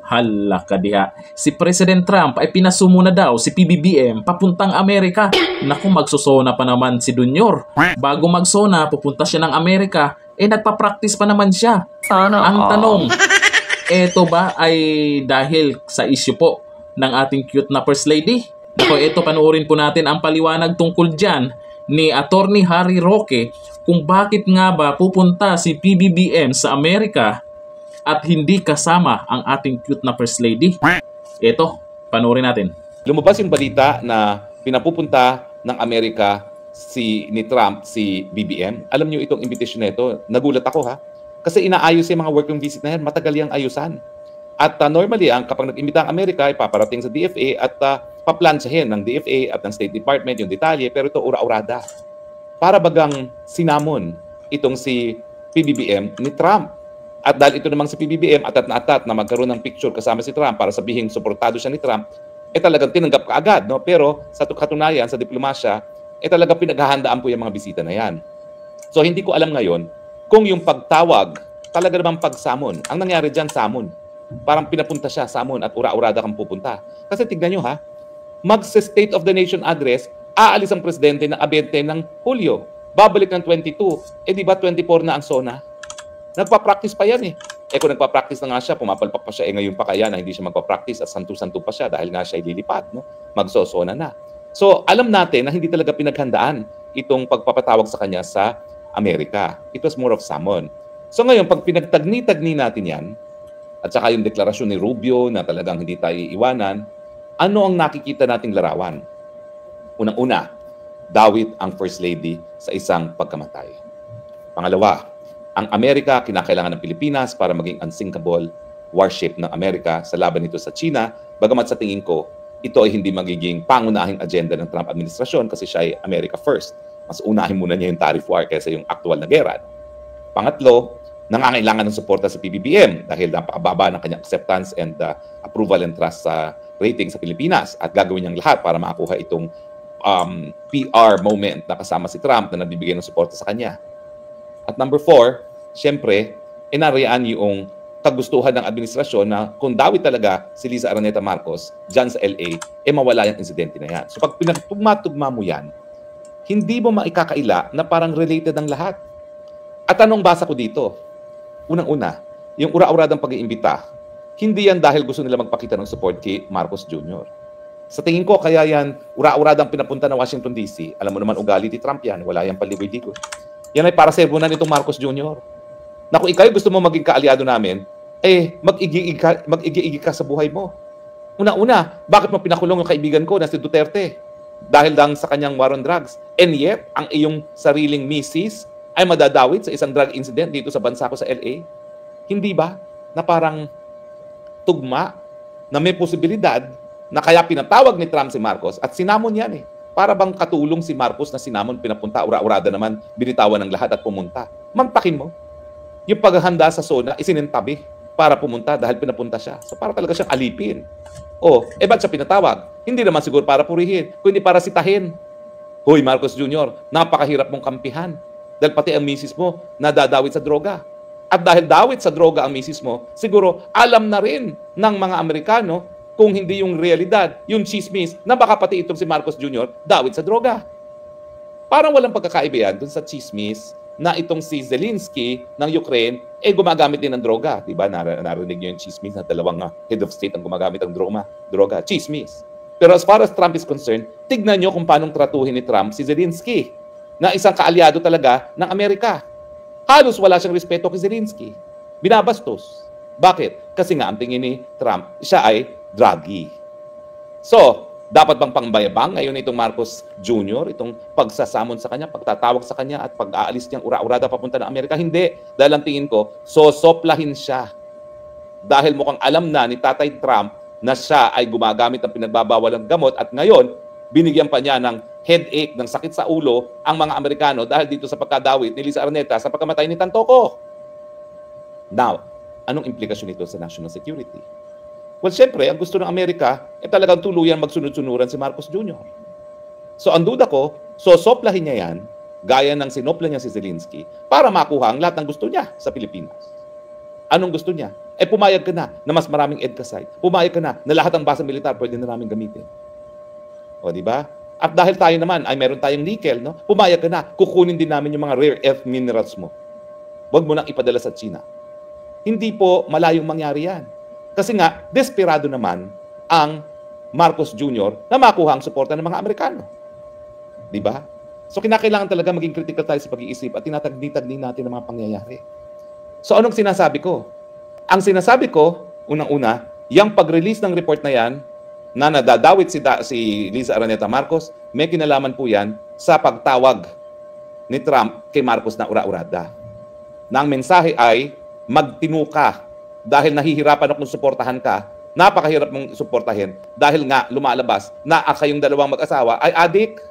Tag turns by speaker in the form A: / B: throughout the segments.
A: Hala ka diha. Si President Trump ay pinasumo na daw si PBBM papuntang Amerika. Naku, magsusona pa naman si Dunyor. Bago magsona, pupunta siya ng Amerika, nagpa-practice pa naman siya. Ang tanong, eto ba ay dahil sa issue po ng ating cute na First Lady? Naku, eto panoorin po natin ang paliwanag tungkol dyan ni Attorney Harry Roque kung bakit nga ba pupunta si PBBM sa Amerika at hindi kasama ang ating cute na First Lady. Ito, panoorin natin.
B: Lumabas yung balita na pinapupunta ng Amerika ni Trump, si BBM. Alam niyo itong invitation na ito, nagulat ako ha. Kasi inaayos yung mga working visit na yan, matagal yung ayusan. At normally, kapag nag-imbita ang Amerika, ipaparating sa DFA at paplansyahin ng DFA at ng State Department yung detalye, pero ito ura-urada. Para bagang sinamon itong si PBBM ni Trump. At dahil ito namang si PBBM atat na magkaroon ng picture kasama si Trump para sabihin suportado siya ni Trump, talagang tinanggap ka agad. No? Pero sa katunayan, sa diplomasya, talagang pinaghahandaan po yung mga bisita na yan. So hindi ko alam ngayon kung yung pagtawag talaga namang pagsamon. Ang nangyari dyan, samon. Parang pinapunta siya, samon, at ura-urada kang pupunta. Kasi tignan nyo ha, mag-State of the Nation address, aalis ang presidente ng 20 ng Hulyo. Babalik ng 22. Di ba 24 na ang SONA? Nagpa-practice pa yan eh. Kung nagpa-practice na nga siya, pumapalpak pa siya, ngayon pa kaya na hindi siya magpa-practice at santo-santo pa siya dahil nga siya ililipat, no? Magsosona na. So, alam natin na hindi talaga pinaghandaan itong pagpapatawag sa kanya sa Amerika. It was more of summon. So ngayon, pag pinagtagni-tagni natin yan, at saka yung deklarasyon ni Rubio na talagang hindi tayo iiwanan, ano ang nakikita nating larawan? Unang-una, dawit ang First Lady sa isang pagkamatay. Pangalawa, ang Amerika kinakailangan ng Pilipinas para maging unsinkable warship ng Amerika sa laban nito sa China. Bagamat sa tingin ko, ito ay hindi magiging pangunahing agenda ng Trump administrasyon kasi siya ay America first. Mas unahin muna niya yung tariff war kaysa yung aktual na gera. Pangatlo, nangangailangan ng suporta sa PBBM dahil napakababa ng kanyang acceptance and approval and trust sa rating sa Pilipinas at gagawin niyang lahat para makakuha itong PR moment na kasama si Trump na nabibigay ng suporta sa kanya. At number 4, siyempre, inarayaan yung kagustuhan ng administrasyon na kung dawit talaga si Liza Araneta Marcos dyan sa LA, mawala yung insidente na yan. So pag pinagtugma-tugma mo yan, hindi mo maikakaila na parang related ang lahat. At anong basa ko dito? Unang-una, yung ura-uradang pag-iimbita, hindi yan dahil gusto nila magpakita ng support kay Marcos Jr. Sa tingin ko, kaya yan ura-uradang pinapunta ng Washington DC. Alam mo naman ugali ni Trump yan, wala yan paligoy-ligoy. Yan ay para sermonan nitong Marcos Jr. Na kung ikaw gusto mo maging kaalyado namin, mag-igi-igi ka sa buhay mo. Una-una, bakit mo pinakulong yung kaibigan ko na si Duterte? Dahil lang sa kanyang war on drugs. And yet, ang iyong sariling misis ay madadawit sa isang drug incident dito sa bansa ko sa LA? Hindi ba? Na parang tugma na may posibilidad na kaya pinatawag ni Trump si Marcos at sinamon yan eh. Para bang katulong si Marcos na sinamon, pinapunta, ura-urada naman, binitawan ng lahat at pumunta. Mantakin mo. Yung paghahanda sa SONA, isinintabi para pumunta dahil pinapunta siya. So para talaga siyang alipin. Ba't siya pinatawag? Hindi naman siguro para purihin, kundi para sitahin. Hoy, Marcos Jr., napakahirap mong kampihan. Dahil pati ang misis mo nadadawit sa droga. At dahil dawit sa droga ang misis mo, siguro alam na rin ng mga Amerikano kung hindi yung realidad, yung chismis, na baka pati itong si Marcos Jr. dawit sa droga. Parang walang pagkakaiba yan dun sa chismis na itong si Zelensky ng Ukraine, gumagamit din ng droga. Diba? Narinig nyo yung chismis na dalawang head of state ang gumagamit ng droga. Chismis. Pero as far as Trump is concerned, tignan nyo kung paanong tratuhin ni Trump si Zelensky, na isang kaalyado talaga ng Amerika. Halos wala siyang respeto kay Zelensky. Binabastos. Bakit? Kasi nga ang tingin ni Trump, siya ay druggy. So, dapat bang pangbayabang ngayon itong Marcos Jr., itong pagsasamon sa kanya, pagtatawag sa kanya at pag-aalis niyang ura-urada papunta ng Amerika? Hindi. Dahil ang tingin ko, sosoplahin siya. Dahil mukhang alam na ni Tatay Trump na siya ay gumagamit ng pinagbabawal ng gamot at ngayon, binigyan pa niya ng headache, ng sakit sa ulo ang mga Amerikano dahil dito sa pagkadawit ni Liza Araneta sa pagkamatay ni Tantoco. Now, anong implikasyon nito sa national security? Well, siyempre, ang gusto ng Amerika talagang tuluyan magsunod-sunuran si Marcos Jr. So, ang duda ko, sosoplahin niya yan, gaya ng sinopla niya si Zelensky, para makuha ang lahat ng gusto niya sa Pilipinas. Anong gusto niya? pumayag ka na mas maraming EDCA site. Pumayag ka na lahat ng base militar pwede na namin gamitin. O, di ba? At dahil tayo naman ay meron tayong nickel, no? Pumayag ka na, kukunin din namin yung mga rare earth minerals mo. Huwag mo nang ipadala sa China. Hindi po malayong mangyari yan. Kasi nga, desperado naman ang Marcos Jr. na makuha ang suporta ng mga Amerikano. Di ba? So, kinakailangan talaga maging critical tayo sa pag-iisip at tinatagni-tagni natin ang mga pangyayari. So, anong sinasabi ko? Ang sinasabi ko, unang-una, yung pag-release ng report na yan, na nadadawit si Liza Araneta Marcos, may kinalaman po yan sa pagtawag ni Trump kay Marcos na ura-urada. Na ang mensahe ay, magtinuka dahil nahihirapan akong suportahan ka, napakahirap mong suportahin dahil nga lumalabas na kayong dalawang mag-asawa ay adik.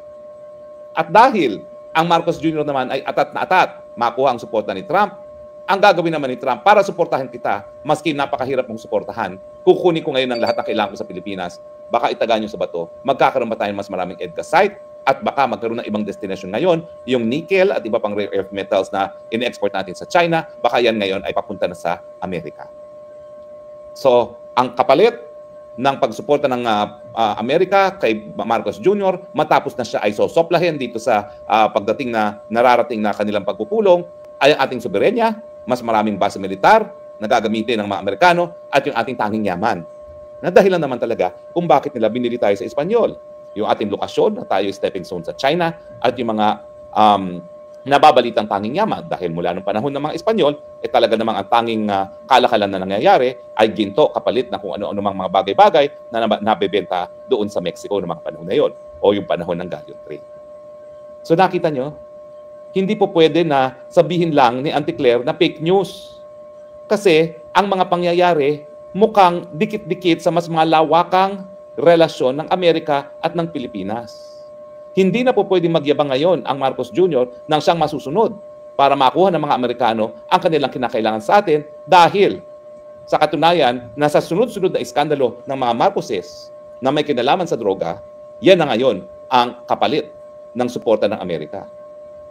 B: At dahil ang Marcos Jr. naman ay atat na atat, makuha ang suporta ni Trump, ang gagawin naman ni Trump para suportahan kita, maski napakahirap mong suportahan, kukunin ko ngayon ang lahat ng kailangan ko sa Pilipinas, baka itaga nyo sa bato, magkakaroon ba tayo mas maraming EDCA site, at baka magkaroon ng ibang destination ngayon, yung nickel at iba pang rare earth metals na in-export natin sa China, baka yan ngayon ay papunta na sa Amerika. So, ang kapalit ng pagsuporta ng Amerika kay Marcos Jr. matapos na siya ay sosoplahin dito sa pagdating na nararating na kanilang pagpupulong ay ang ating soberenya, mas maraming base militar na gagamitin ng mga Amerikano at yung ating tanging yaman. Na dahilan naman talaga kung bakit nila binili tayo sa Espanyol. Yung ating lokasyon na tayo stepping stone sa China at yung mga nababalitang tanging yaman dahil mula nung panahon ng mga Espanyol, talaga namang ang tanging kalakalan na nangyayari ay ginto kapalit na kung ano-ano mga bagay-bagay na nabebenta doon sa Mexico ng mga panahon na yon o yung panahon ng galleon trade. So nakita nyo, hindi po pwede na sabihin lang ni Auntie Claire na fake news. Kasi ang mga pangyayari mukhang dikit-dikit sa mas malawakang relasyon ng Amerika at ng Pilipinas. Hindi na po pwedeng magyabang ngayon ang Marcos Jr. nang siyang masusunod para makuha ng mga Amerikano ang kanilang kinakailangan sa atin dahil sa katunayan na sa sunod-sunod na iskandalo ng mga Marcoses na may kinalaman sa droga, yan na ngayon ang kapalit ng suporta ng Amerika.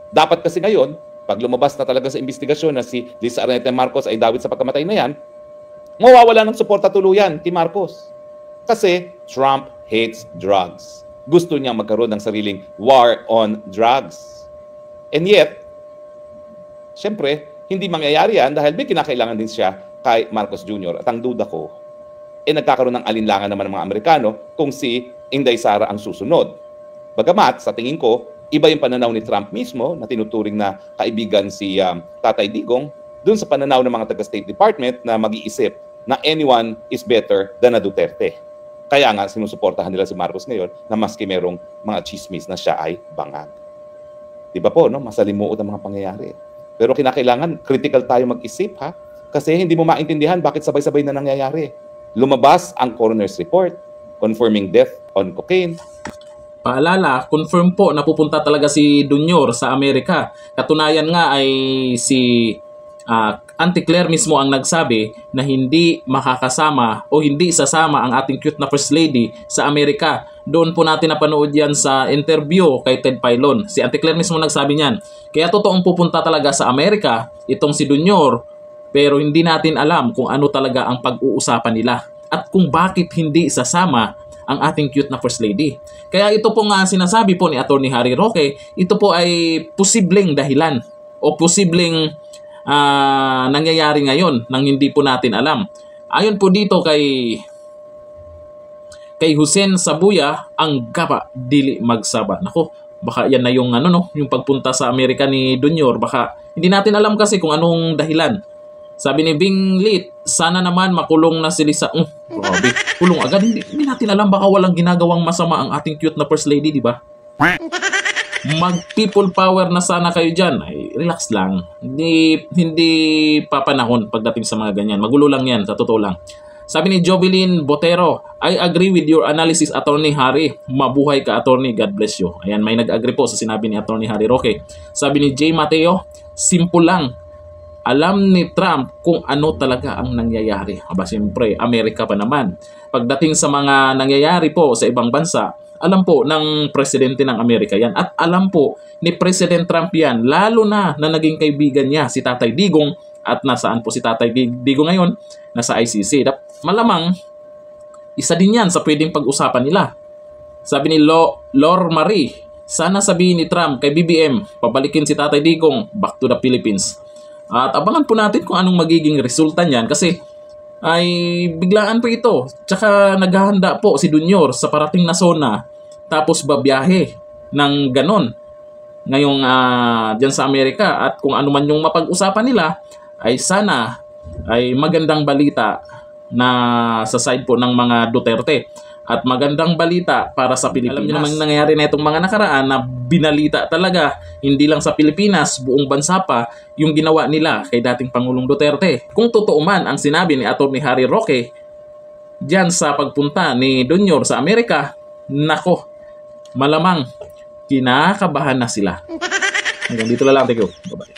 B: Dapat kasi ngayon, pag lumabas na talaga sa investigasyon na si Liza Araneta Marcos ay dawit sa pagkamatay na yan, mawawala ng suporta tuluyan kay Marcos. Kasi Trump hates drugs. Gusto niya magkaroon ng sariling war on drugs. And yet, siyempre, hindi mangyayari yan dahil may kinakailangan din siya kay Marcos Jr. At ang duda ko, nagkakaroon ng alinlangan naman ng mga Amerikano kung si Inday Sara ang susunod. Bagamat, sa tingin ko, iba yung pananaw ni Trump mismo na tinuturing na kaibigan si Tatay Digong dun sa pananaw ng mga taga-State Department na mag-iisip na anyone is better than a Duterte. Kaya nga sinusuportahan nila si Marcos ngayon na maski merong mga chismis na siya ay bangag. Di ba po, no? Masalimuot ang mga pangyayari. Pero kinakailangan critical tayo mag-isip, ha? Kasi hindi mo maintindihan bakit sabay-sabay na nangyayari. Lumabas ang coroner's report confirming death on cocaine.
A: Paalala, confirm po na pupunta talaga si Dunyor sa Amerika. Katunayan nga ay si Auntie Claire mismo ang nagsabi na hindi makakasama o hindi sasama ang ating cute na First Lady sa Amerika. Doon po natin napanood yan sa interview kay Ted Filon. Si Auntie Claire mismo nagsabi niyan. Kaya totoong pupunta talaga sa Amerika itong si Dunyor, pero hindi natin alam kung ano talaga ang pag-uusapan nila at kung bakit hindi sasama ang ating cute na First Lady. Kaya ito po nga sinasabi po ni Atty. Harry Roque, ito po ay posibleng dahilan o posibleng nangyayari ngayon nang hindi po natin alam. Ayon po dito kay Hussein Sabuya, ang gaba dili magsaba. Nako, baka yan na yung yung pagpunta sa Amerika ni Dunyor. Baka hindi natin alam kasi kung anong dahilan. Sabi ni Bing Lit, sana naman makulong na si Liza. Grabe, kulong agad. Hindi natin alam, baka walang ginagawang masama ang ating cute na First Lady, di ba? Mag-people power na sana kayo dyan. Ay, relax lang. Hindi papanahon pagdating sa mga ganyan. Magulo lang yan, sa totoo lang. Sabi ni Jovelyn Botero, I agree with your analysis, Attorney Harry. Mabuhay ka, Attorney. God bless you. Ayan, may nag-agree po sa sinabi ni Attorney Harry Roque. Sabi ni Jay Mateo, simple lang. Alam ni Trump kung ano talaga ang nangyayari. Aba, siyempre, Amerika pa naman. Pagdating sa mga nangyayari po sa ibang bansa, alam po ng presidente ng Amerika yan. At alam po ni President Trump yan, lalo na naging kaibigan niya si Tatay Digong At nasaan po si Tatay Digo ngayon? Nasa ICC. Malamang, isa din yan sa pwedeng pag-usapan nila. Sabi ni Lor Marie, sana sabihin ni Trump kay BBM, pabalikin si Tatay Digong back to the Philippines. At abangan po natin kung anong magiging resulta niyan kasi ay biglaan po ito. Tsaka naghahanda po si Dunyor sa parating na SONA tapos babiyahe ng ganon ngayong dyan sa Amerika. At kung ano man yung mapag-usapan nila ay sana ay magandang balita na sa side po ng mga Duterte at magandang balita para sa Pilipinas. Alam niyo naman nangyayari na itong mga nakaraan na binalita talaga, hindi lang sa Pilipinas, buong bansa pa yung ginawa nila kay dating Pangulong Duterte. Kung totoo man ang sinabi ni Atty. Harry Roque diyan sa pagpunta ni Dunyor sa Amerika, nako, malamang kinakabahan na sila. Hanggang dito na lang. Thank you. Bye-bye.